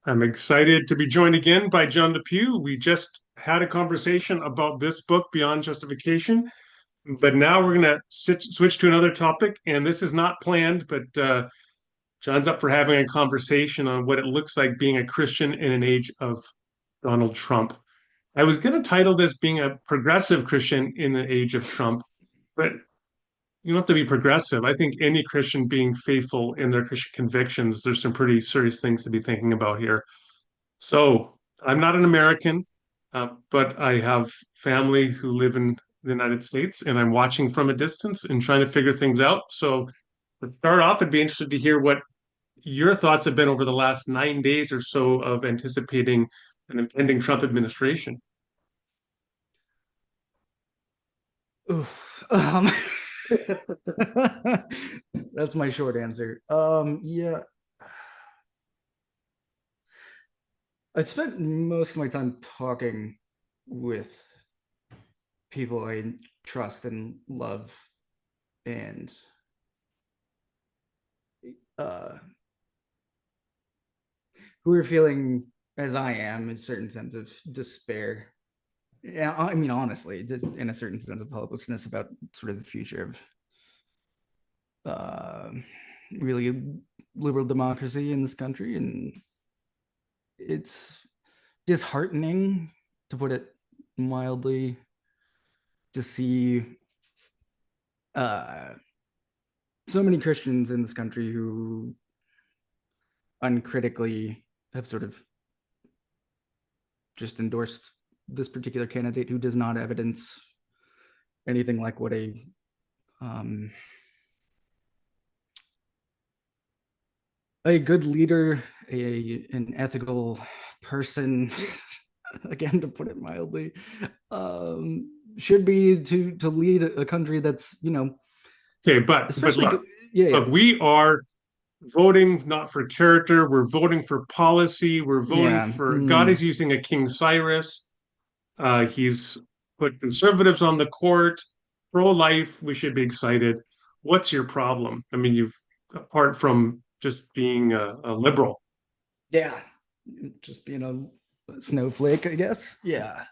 I'm excited to be joined again by John DePue. We just had a conversation about this book, Beyond Justification, but now we're going to switch to another topic. And this is not planned, but John's up for having a conversation on what it looks like being a Christian in an age of Donald Trump. I was going to title this Being a Progressive Christian in the Age of Trump, but you don't have to be progressive. I think any Christian being faithful in their Christian convictions, there's some pretty serious things to be thinking about here. So I'm not an American, but I have family who live in the United States, and I'm watching from a distance and trying to figure things out. So to start off, I'd be interested to hear what your thoughts have been over the last 9 days or so of anticipating an impending Trump administration. Oof. That's my short answer. Yeah, I spent most of my time talking with people I trust and love, and uh, who are feeling, as I am, a certain sense of despair. Yeah, I mean, honestly, just in a certain sense of hopelessness about sort of the future of really liberal democracy in this country, and it's disheartening, to put it mildly, to see uh, so many Christians in this country who uncritically have sort of just endorsed this particular candidate who does not evidence anything like what um, a good leader, an ethical person, again to put it mildly, should be to lead a country that's Okay, but especially look, yeah, yeah, we are voting not for character, we're voting for policy, we're voting yeah. for God is using a King Cyrus. He's put conservatives on the court, pro-life. We should be excited. What's your problem? I mean, you've apart from just being a liberal. Yeah, just being a snowflake, I guess. Yeah.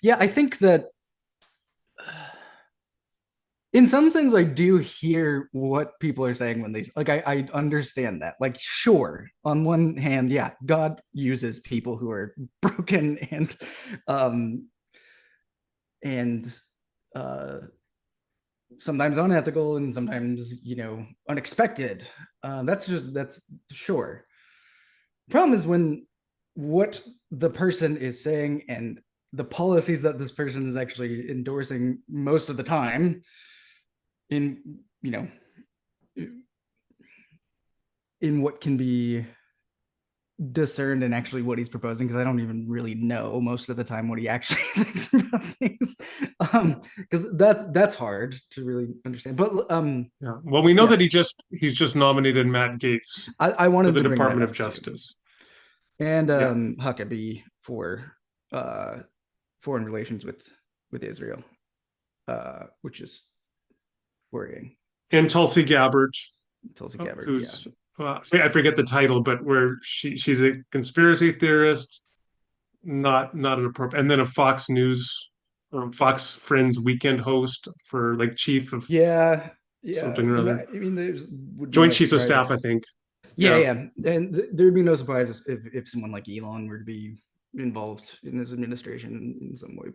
Yeah, I think that in some things I do hear what people are saying when they like I understand that. Like, sure, on one hand, yeah, God uses people who are broken um and uh sometimes unethical and sometimes, unexpected. That's sure. Problem is when what the person is saying and the policies that this person is actually endorsing most of the time in you know in what can be discerned and actually what he's proposing, because I don't even really know most of the time what he actually thinks about things, because that's hard to really understand, but Yeah. Well, we know yeah, that he's just nominated Matt Gaetz I for wanted the to bring that Department of up too, Justice. and Yeah. Huckabee for uh foreign relations with Israel, which is worrying. And Tulsi Gabbard, Tulsi Gabbard, yeah. who's I forget the title, but where she's a conspiracy theorist, not an appropriate, and then a Fox News or Fox Friends weekend host for like chief of Yeah, yeah. something or other, I mean, there would be Joint no Chiefs of surprise if, Staff, I think. yeah, Yeah. yeah, and there'd be no surprise if someone like Elon were to be involved in this administration in some way.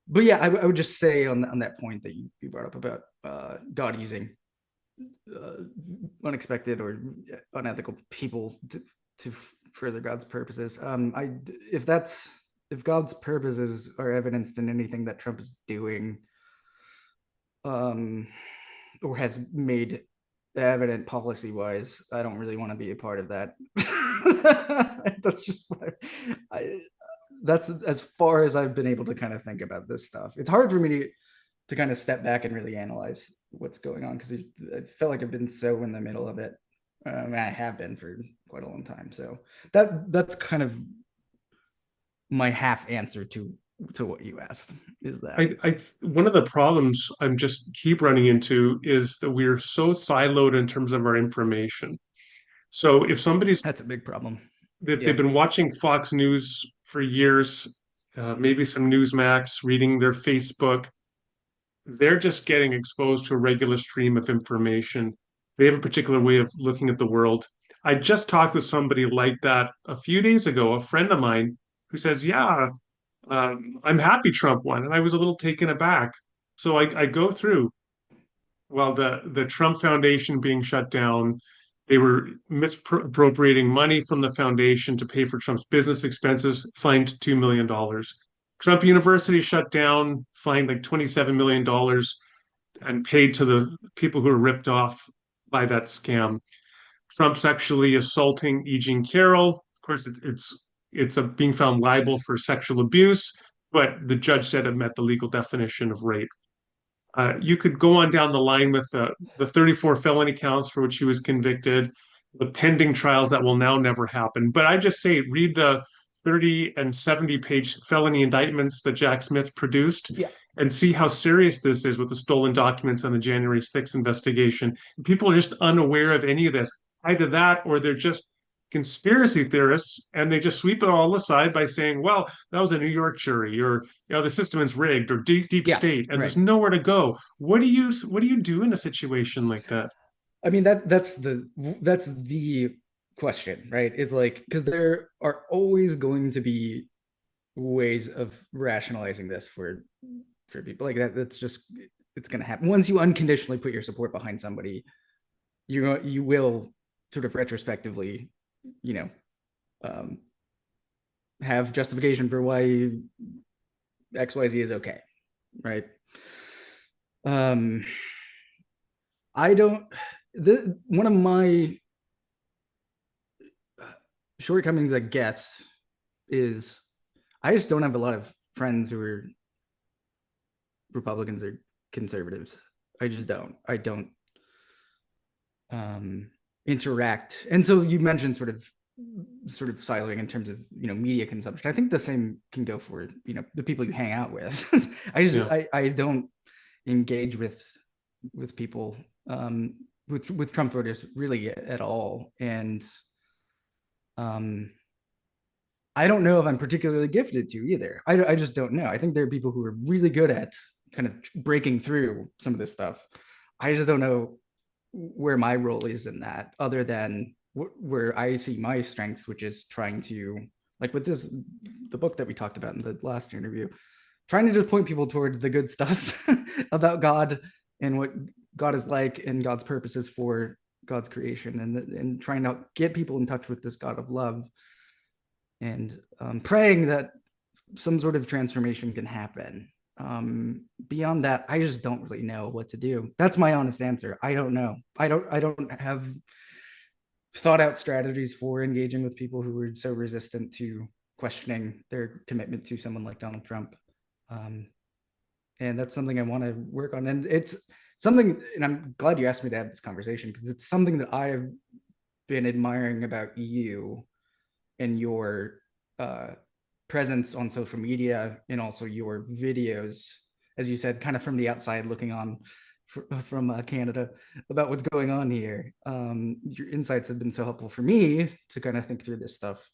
But yeah, I would just say on that point that you brought up about God using uh, unexpected or unethical people to further God's purposes. If God's purposes are evidenced in anything that Trump is doing, um, or has made evident policy wise, I don't really want to be a part of that. That's just what that's as far as I've been able to kind of think about this stuff. It's hard for me to kind of step back and really analyze what's going on because I felt like I've been so in the middle of it. I have been for quite a long time. So that's kind of my half answer to what you asked. Is that I one of the problems I'm just keep running into is that we're so siloed in terms of our information. So if somebody's That's a big problem. if they've Yeah. been watching Fox News for years, maybe some Newsmax, reading their Facebook, they're just getting exposed to a regular stream of information. They have a particular way of looking at the world. I just talked with somebody like that a few days ago, a friend of mine who says, "Yeah, I'm happy Trump won." And I was a little taken aback. So I go through, well, the Trump Foundation being shut down, they were misappropriating money from the foundation to pay for Trump's business expenses, fined $2 million. Trump University shut down, fined like $27 million and paid to the people who were ripped off by that scam. Trump sexually assaulting E. Jean Carroll. Of course, it's being found liable for sexual abuse, but the judge said it met the legal definition of rape. You could go on down the line with the 34 felony counts for which he was convicted, the pending trials that will now never happen. But I just say, read the 30 and 70-page felony indictments that Jack Smith produced Yeah. and see how serious this is with the stolen documents on the January 6th investigation. People are just unaware of any of this. Either that or they're just conspiracy theorists and they just sweep it all aside by saying, well, that was a New York jury, or the system is rigged, or deep Yeah. state, and there's Right. nowhere to go. What do you do in a situation like that? I mean that's the question, right? Is like because there are always going to be ways of rationalizing this for people like that. That's just it's going to happen once you unconditionally put your support behind somebody. You will sort of retrospectively, you know, um, have justification for why XYZ is okay, right? Um, I don't. One of my shortcomings, I guess, is I just don't have a lot of friends who are Republicans or conservatives. I just don't. I don't um, interact. And so you mentioned sort of siloing in terms of media consumption. I think the same can go for the people you hang out with. Yeah. I don't engage with people with Trump voters really at all, and um I don't know if I'm particularly gifted to either. I just don't know. I think there are people who are really good at kind of breaking through some of this stuff. I just don't know where my role is in that, other than where I see my strengths, which is trying to, like with the book that we talked about in the last interview, trying to just point people toward the good stuff about God and what God is like and God's purposes for God's creation, and trying to get people in touch with this God of love, and praying that some sort of transformation can happen. Beyond that, I just don't really know what to do. That's my honest answer. I don't know. I don't have thought out strategies for engaging with people who are so resistant to questioning their commitment to someone like Donald Trump. Um, and that's something I want to work on. And it's something, and I'm glad you asked me to have this conversation, because it's something that I have been admiring about you and your uh, presence on social media, and also your videos, as you said, kind of from the outside looking on from Canada about what's going on here. Your insights have been so helpful for me to kind of think through this stuff,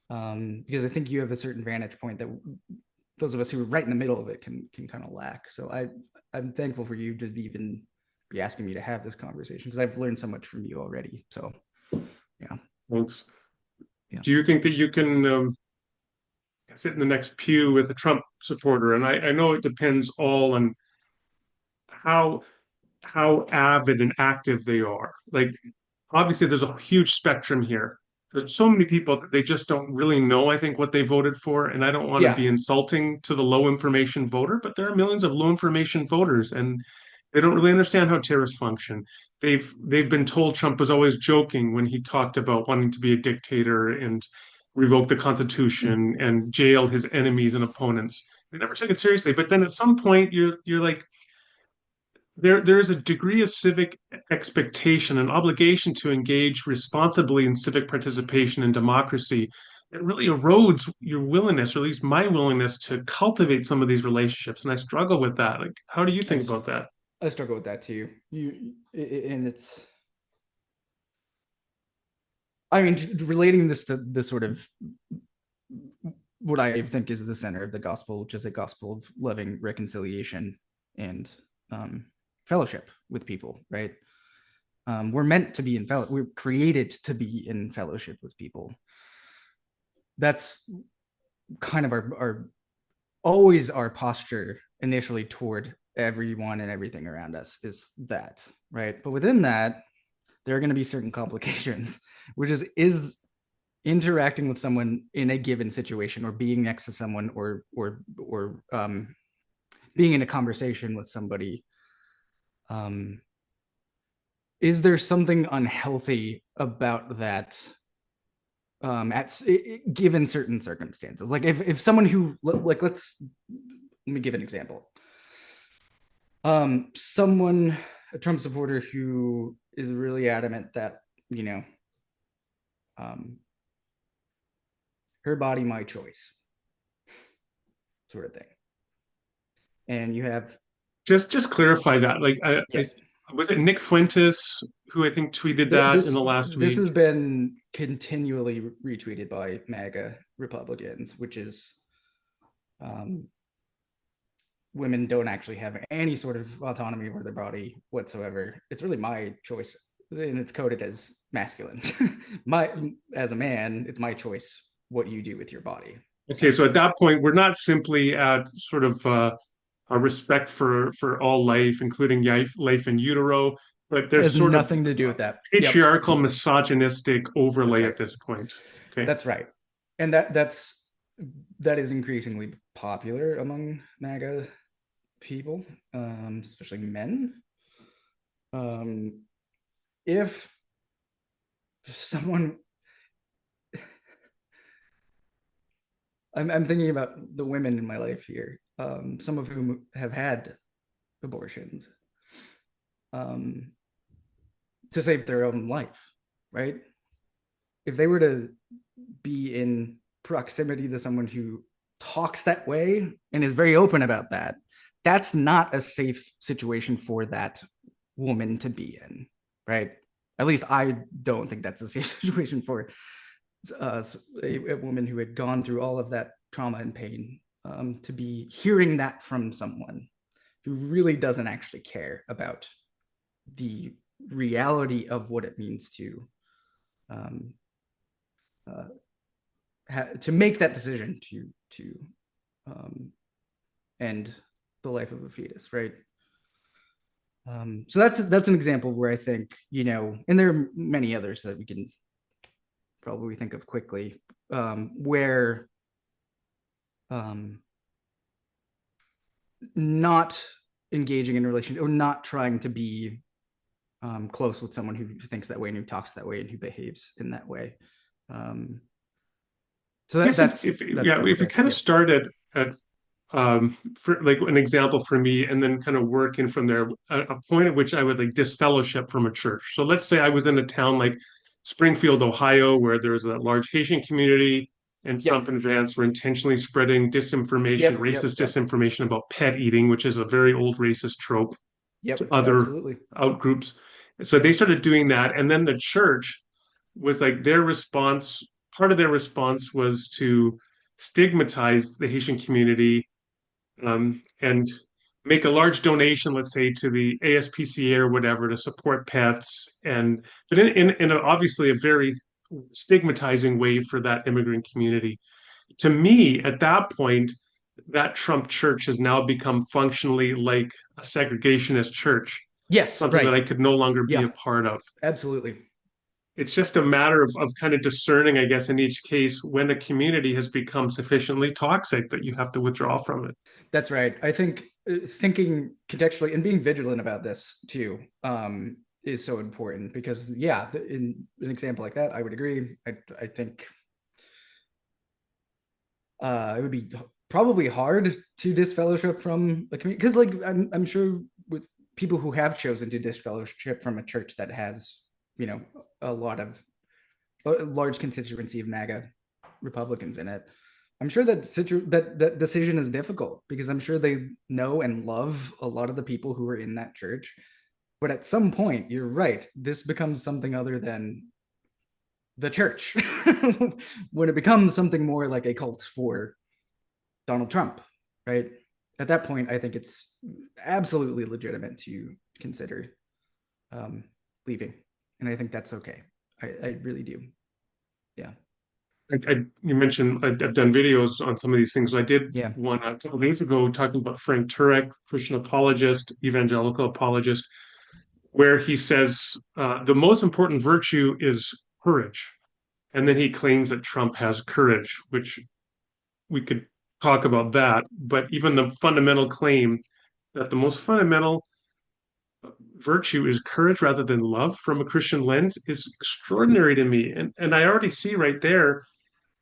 because I think you have a certain vantage point that those of us who are right in the middle of it can kind of lack. So I'm thankful for you to even be asking me to have this conversation, because I've learned so much from you already. So yeah. Thanks. Yeah. Do you think that you can sit in the next pew with a Trump supporter? And I know it depends all on how avid and active they are. Like, obviously, there's a huge spectrum here. There's so many people that they just don't really know, I think, what they voted for. And I don't want to Yeah. be insulting to the low information voter, but there are millions of low information voters, and they don't really understand how terrorists function. They've been told Trump was always joking when he talked about wanting to be a dictator and revoke the Constitution and jail his enemies and opponents. They never took it seriously. But then at some point, you're like, there is a degree of civic expectation and obligation to engage responsibly in civic participation and democracy. It really erodes your willingness, or at least my willingness, to cultivate some of these relationships. And I struggle with that. Like, how do you I, think about that? I struggle with that too. And it's I mean, relating this to the sort of what I think is the center of the gospel, which is a gospel of loving reconciliation and fellowship with people, right? We're meant to be in fellowship. We're created to be in fellowship with people. That's kind of our always our posture initially toward everyone and everything around us is that, right? But within that, there are going to be certain complications, which is interacting with someone in a given situation, or being next to someone, or being in a conversation with somebody. Is there something unhealthy about that given certain circumstances? Like if someone who, like, let me give an example. Someone, a Trump supporter who is really adamant that, you know, um, her body, my choice, sort of thing. And you have, Just clarify that. Like, yeah, was it Nick Fuentes who I think tweeted that in the last this week? has been continually retweeted by MAGA Republicans, which is um, women don't actually have any sort of autonomy over their body whatsoever. It's really my choice, and it's coded as masculine. My, as a man, it's my choice what you do with your body. Okay, so at that point, we're not simply at sort of a respect for all life, including life in utero, but It there's has sort of nothing to do with that. Yep, patriarchal, misogynistic that's overlay right. at this point. Okay. That's right. And that is increasingly popular among MAGA people, especially men. Um, if someone, I'm thinking about the women in my life here, some of whom have had abortions, um, to save their own life, right? If they were to be in proximity to someone who talks that way and is very open about that, that's not a safe situation for that woman to be in, right? At least I don't think that's a safe situation for a woman who had gone through all of that trauma and pain, to be hearing that from someone who really doesn't actually care about the reality of what it means to um, uh, to make that decision to um, end the life of a fetus, right? So that's an example where I think, you know, and there are many others that we can probably think of quickly, where um, not engaging in a relationship or not trying to be close with someone who thinks that way and who talks that way and who behaves in that way. Um, so I guess that's yeah, one if we thing. kind of Yep. started at for like an example for me, and then kind of working from there, a point at which I would like disfellowship from a church. So let's say I was in a town like Springfield, Ohio, where there's a large Haitian community, and Trump Yep. and Vance were intentionally spreading disinformation, Yep. Yep. racist Yep. disinformation about pet eating, which is a very old racist trope to Yep. other Absolutely. outgroups. So they started doing that, and then the church was like their response. Part of their response was to stigmatize the Haitian community, and make a large donation, let's say, to the ASPCA or whatever to support pets, and but in obviously a very stigmatizing way for that immigrant community. To me, at that point, that Trump church has now become functionally like a segregationist church, Yes. something that Right. I could no longer be a Yeah. part of. Absolutely. It's just a matter of kind of discerning, I guess, in each case when a community has become sufficiently toxic that you have to withdraw from it. That's right. I think thinking contextually and being vigilant about this too, is so important because, yeah, in an example like that, I would agree. I think it would be probably hard to disfellowship from a community because, like, I'm sure with people who have chosen to disfellowship from a church that has, you know, a lot of a large constituency of MAGA Republicans in it. I'm sure that decision is difficult because I'm sure they know and love a lot of the people who are in that church. But at some point, you're right. This becomes something other than the church when it becomes something more like a cult for Donald Trump, right? At that point, I think it's absolutely legitimate to consider um, leaving, and I think that's okay. I really do. Yeah, You mentioned I've done videos on some of these things. So I did yeah, one a couple of days ago talking about Frank Turek, Christian apologist, evangelical apologist, where he says the most important virtue is courage. And then he claims that Trump has courage, which we could talk about that. But even the fundamental claim that the most fundamental virtue is courage rather than love from a Christian lens is extraordinary to me. And I already see right there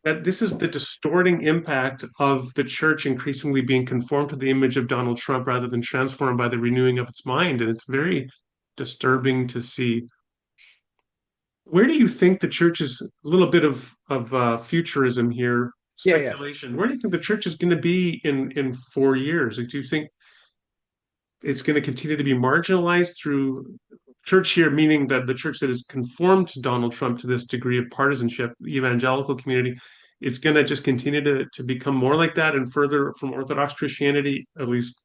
that this is the distorting impact of the church increasingly being conformed to the image of Donald Trump rather than transformed by the renewing of its mind. And it's very disturbing to see. Where do you think the church is a little bit of futurism here, yeah, yeah. speculation? Where do you think the church is going to be in 4 years? Like, do you think it's going to continue to be marginalized through church here, meaning that the church that is conformed to Donald Trump to this degree of partisanship, the evangelical community, it's going to just continue to become more like that and further from Orthodox Christianity, at least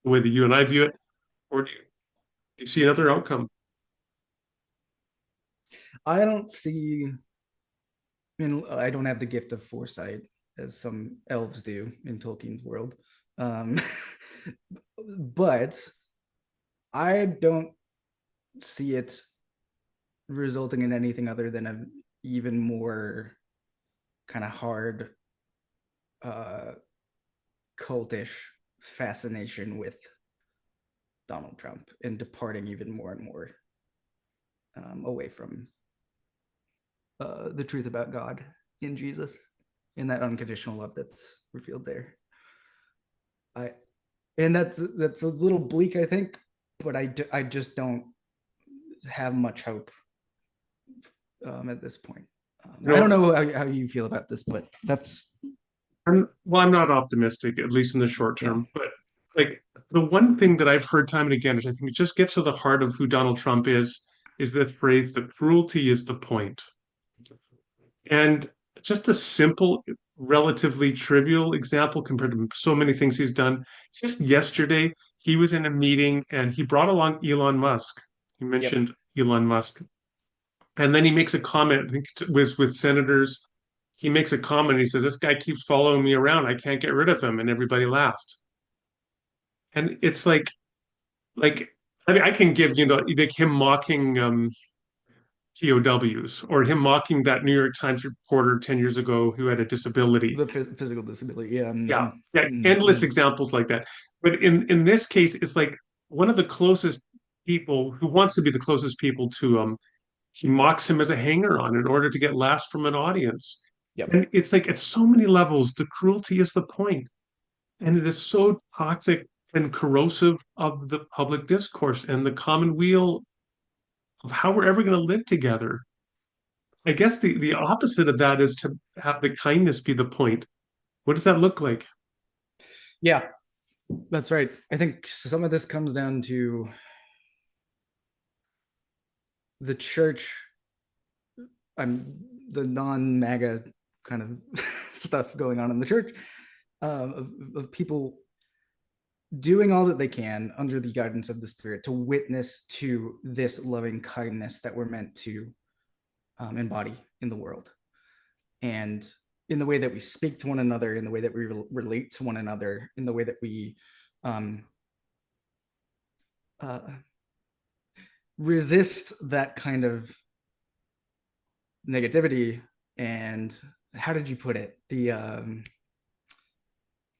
the way that you and I view it? Or do you see another outcome? I don't see. I mean, I don't have the gift of foresight as some elves do in Tolkien's world, um, but I don't see it resulting in anything other than an even more kind of hard, uh, cultish fascination with Donald Trump and departing even more and more away from the truth about God in Jesus, in that unconditional love that's revealed there. I and that's a little bleak, I think, but I just don't have much hope at this point. You I don't know, know how you feel about this, but that's I'm not optimistic, at least in the short yeah, term. But like the one thing that I've heard time and again, is I think it just gets to the heart of who Donald Trump is the phrase, "the cruelty is the point." And just a simple, relatively trivial example compared to so many things he's done. Just yesterday, he was in a meeting and he brought along Elon Musk. He yep. mentioned Elon Musk. And then he makes a comment, I think it was with senators. He makes a comment. He says, "This guy keeps following me around. I can't get rid of him." And everybody laughed. And it's like, I mean, I can give, like him mocking POWs or him mocking that New York Times reporter 10 years ago who had a disability. The physical disability, yeah, Yeah, yeah, endless examples like that. But in this case, it's like one of the closest people who wants to be the closest people to he mocks him as a hanger on in order to get laughs from an audience. yep. And it's like at so many levels, the cruelty is the point. And it is so toxic and corrosive of the public discourse and the common weal of how we're ever going to live together. I guess the opposite of that is to have the kindness be the point. What does that look like? Yeah, that's right. I think some of this comes down to the church. I'm the non-MAGA kind of stuff going on in the church, of people doing all that they can under the guidance of the Spirit to witness to this loving kindness that we're meant to embody in the world, and in the way that we speak to one another, in the way that we relate to one another, in the way that we um, uh, resist that kind of negativity. And how did you put it? The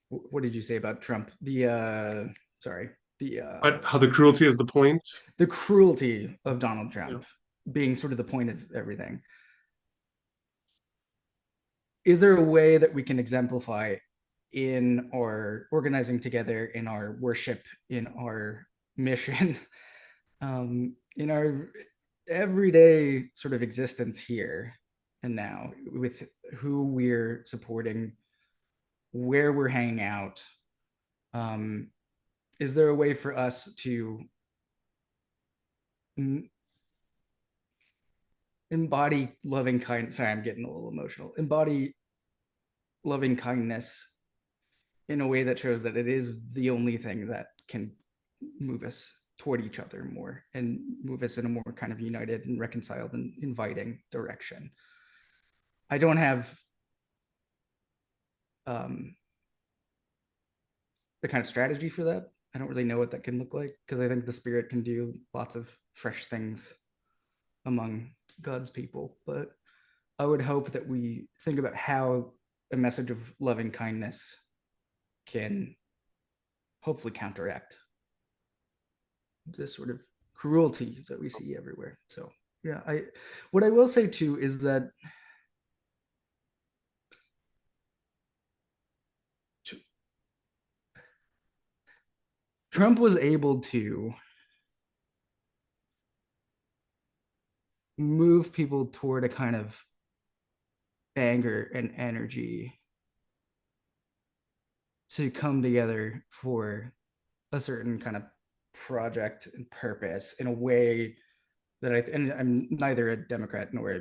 what did you say about Trump? The sorry, But how the cruelty is the point? the cruelty of Donald Yeah. Trump being sort of the point of everything. Is there a way that we can exemplify in our organizing together, in our worship, in our mission, in our everyday sort of existence here and now, with who we're supporting, where we're hanging out? Um, is there a way for us to embody loving kindness. Sorry, I'm getting a little emotional. Embody loving kindness in a way that shows that it is the only thing that can move us toward each other more and move us in a more kind of united and reconciled and inviting direction. I don't have um, the kind of strategy for that. I don't really know what that can look like because I think the spirit can do lots of fresh things among God's people. But I would hope that we think about how a message of loving kindness can hopefully counteract this sort of cruelty that we see everywhere. So yeah, I what I will say too is that Trump was able to move people toward a kind of anger and energy to come together for a certain kind of project and purpose in a way that and I'm neither a Democrat nor a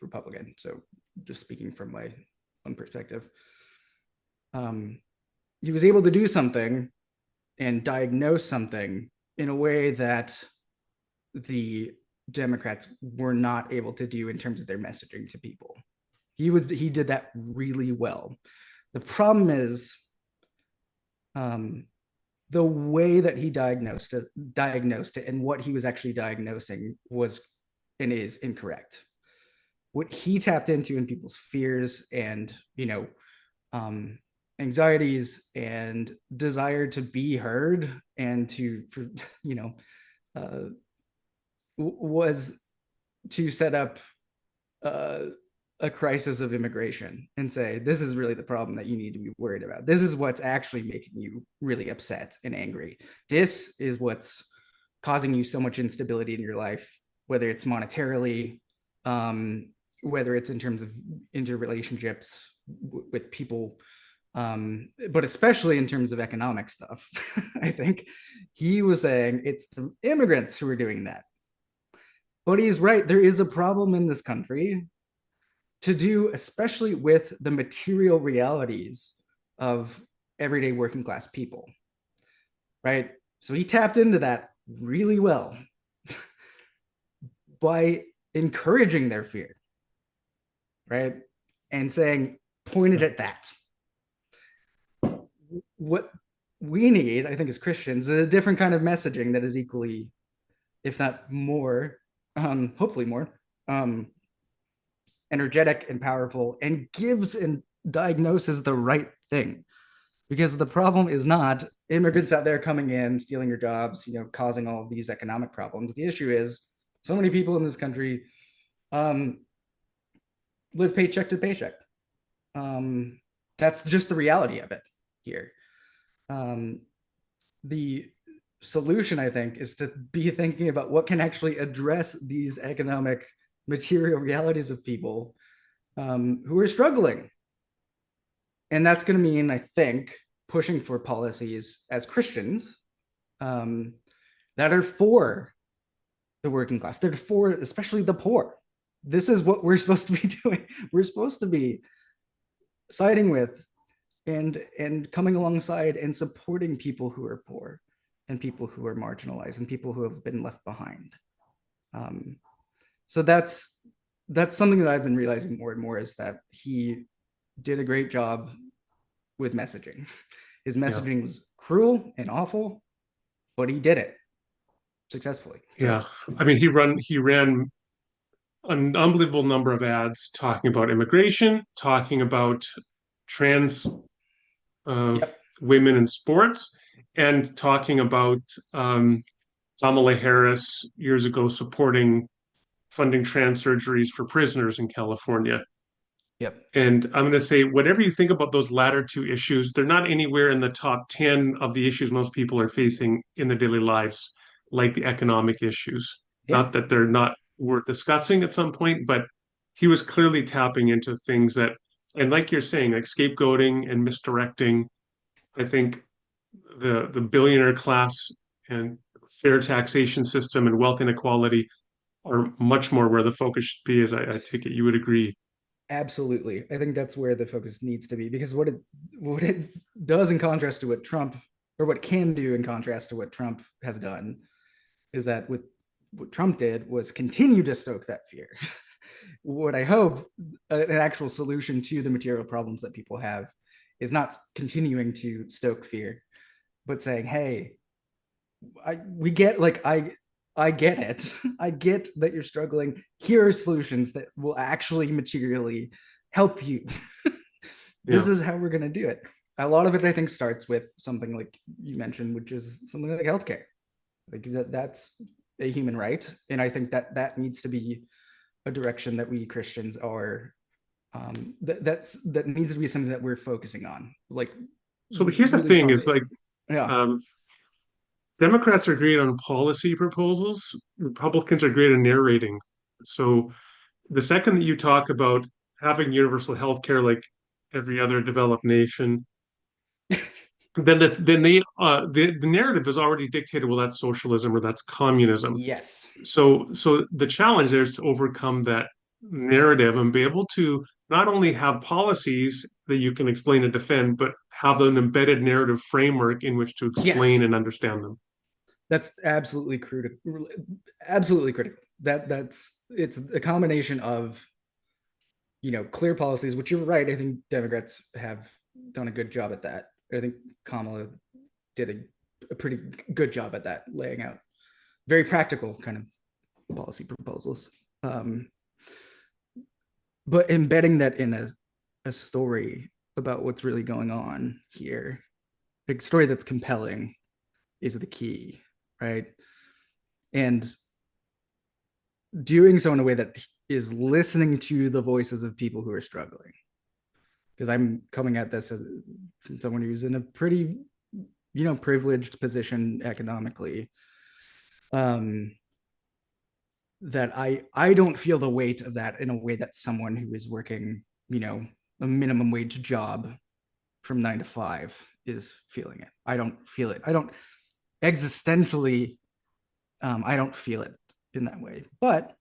Republican, so just speaking from my own perspective, he was able to do something and diagnose something in a way that the Democrats were not able to do in terms of their messaging to people. He did that really well. The problem is the way that he diagnosed it and what he was actually diagnosing was and is incorrect. What he tapped into in people's fears and anxieties and desire to be heard and uh, was to set up uh, a crisis of immigration and say, this is really the problem that you need to be worried about. This is what's actually making you really upset and angry. This is what's causing you so much instability in your life, whether it's monetarily, whether it's in terms of interrelationships with people, but especially in terms of economic stuff. I think he was saying it's the immigrants who are doing that. But he's right. There is a problem in this country to do, especially with the material realities of everyday working class people, right? So he tapped into that really well by encouraging their fear, right? And saying, pointed at that. What we need, I think, as Christians, is a different kind of messaging that is equally, if not more, hopefully more, energetic and powerful and gives and diagnoses the right thing. Because the problem is not immigrants out there coming in, stealing your jobs, causing all of these economic problems. The issue is so many people in this country live paycheck to paycheck. That's just the reality of it here. The solution, I think, is to be thinking about what can actually address these economic material realities of people who are struggling. And that's going to mean, I think, pushing for policies as Christians that are for the working class. They're for especially the poor. This is what we're supposed to be doing. We're supposed to be siding with and coming alongside and supporting people who are poor and people who are marginalized and people who have been left behind. So that's something that I've been realizing more and more, is that he did a great job with messaging. His messaging was cruel and awful, but he did it successfully. So, Yeah. I mean, he ran an unbelievable number of ads talking about immigration, talking about trans yep. women in sports, and talking about Kamala Harris years ago supporting funding trans surgeries for prisoners in California. Yep. And I'm going to say, whatever you think about those latter two issues, they're not anywhere in the top 10 of the issues most people are facing in their daily lives, like the economic issues. Yeah. Not that they're not worth discussing at some point, but he was clearly tapping into things that, and like you're saying, like scapegoating and misdirecting. I think the billionaire class and fair taxation system and wealth inequality, are much more where the focus should be, as I take it you would agree. Absolutely. I think that's where the focus needs to be, because what it does in contrast to what Trump, or what can do in contrast to what Trump has done, is that with what Trump did was continue to stoke that fear. What I hope an actual solution to the material problems that people have is not continuing to stoke fear, but saying, "Hey, we get I get it. I get that you're struggling. Here are solutions that will actually materially help you. This Yeah. is how we're going to do it." A lot of it, I think, starts with something like you mentioned, which is something like healthcare. Like that's a human right, and I think that that needs to be a direction that we Christians are. That needs to be something that we're focusing on, like So here's the really thing: is strongly. like Yeah. um, Democrats are great on policy proposals. Republicans are great at narrating. So the second that you talk about having universal health care like every other developed nation, then the narrative is already dictated. Well, that's socialism or that's communism. Yes. So the challenge there is to overcome that narrative and be able to not only have policies that you can explain and defend, but have an embedded narrative framework in which to Yes. explain and understand them. That's absolutely critical. Absolutely critical. That's it's a combination of clear policies, which you're right. I think Democrats have done a good job at that. I think Kamala did a pretty good job at that, laying out very practical kind of policy proposals. Um, but embedding that in a story about what's really going on here, a story that's compelling, is the key, right? And doing so in a way that is listening to the voices of people who are struggling. Because I'm coming at this as someone who's in a pretty, privileged position economically. Um, that I don't feel the weight of that in a way that someone who is working, a minimum wage job from 9 to 5 is feeling it. I don't feel it. I don't existentially. I don't feel it in that way. But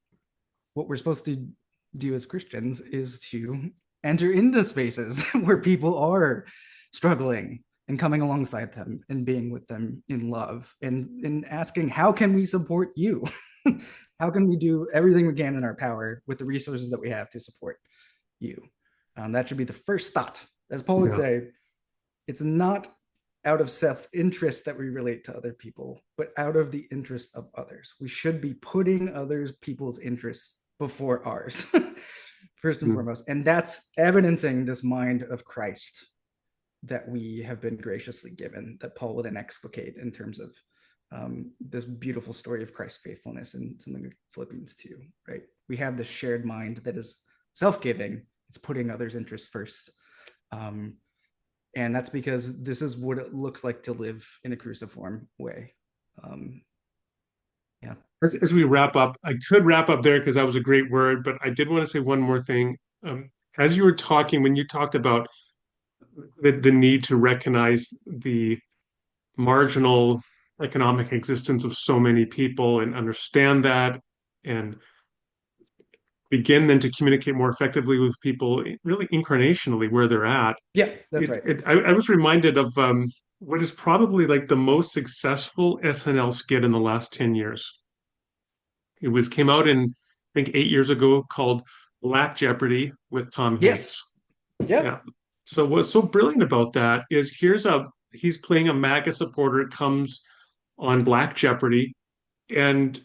what we're supposed to do as Christians is to enter into spaces where people are struggling and coming alongside them and being with them in love and asking, how can we support you? How can we do everything we can in our power with the resources that we have to support you? That should be the first thought. As Paul would Yeah. say, it's not out of self-interest that we relate to other people, but out of the interest of others. We should be putting other people's interests before ours, first and Mm. foremost. And that's evidencing this mind of Christ that we have been graciously given, that Paul will then explicate in terms of this beautiful story of Christ's faithfulness in something like Philippians 2, right? We have this shared mind that is self-giving, it's putting others' interests first. And that's because this is what it looks like to live in a cruciform way. Um, yeah. As we wrap up, I could wrap up there because that was a great word, but I did want to say one more thing. As you were talking, when you talked about the need to recognize the marginal economic existence of so many people and understand that and begin then to communicate more effectively with people really incarnationally where they're at. Yeah, that's right. I was reminded of what is probably like the most successful SNL skit in the last 10 years. It was came out in I think 8 years ago called Black Jeopardy with Tom Yes. Hanks. Yep. Yeah. So what's so brilliant about that is he's playing a MAGA supporter, comes on Black Jeopardy, and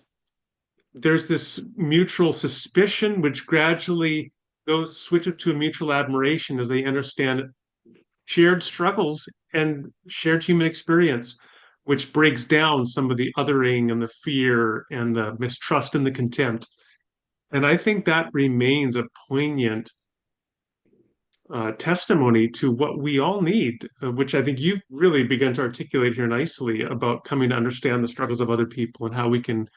there's this mutual suspicion which gradually goes switches to a mutual admiration as they understand shared struggles and shared human experience, which breaks down some of the othering and the fear and the mistrust and the contempt. And I think that remains a poignant testimony to what we all need, which I think you've really begun to articulate here nicely about coming to understand the struggles of other people and how we can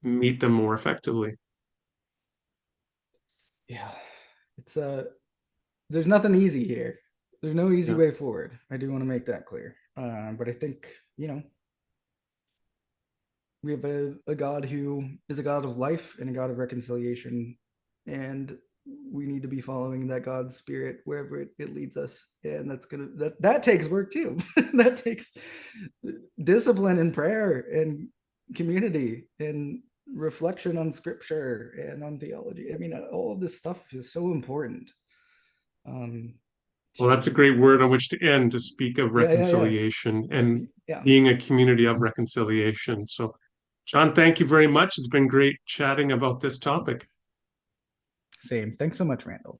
meet them more effectively. Yeah. It's there's nothing easy here. There's no easy Yeah. way forward. I do want to make that clear. But I think, We have a God who is a God of life and a God of reconciliation, and we need to be following that God's spirit wherever it leads us. And that takes work too. That takes discipline and prayer and community and reflection on scripture and on theology. I mean, all of this stuff is so important. Um, Well, that's a to great word on which to end, to speak of Yeah, yeah, yeah, reconciliation and yeah. being a community of reconciliation. So, John, thank you very much. It's been great chatting about this topic. Same. Thanks so much, Randall.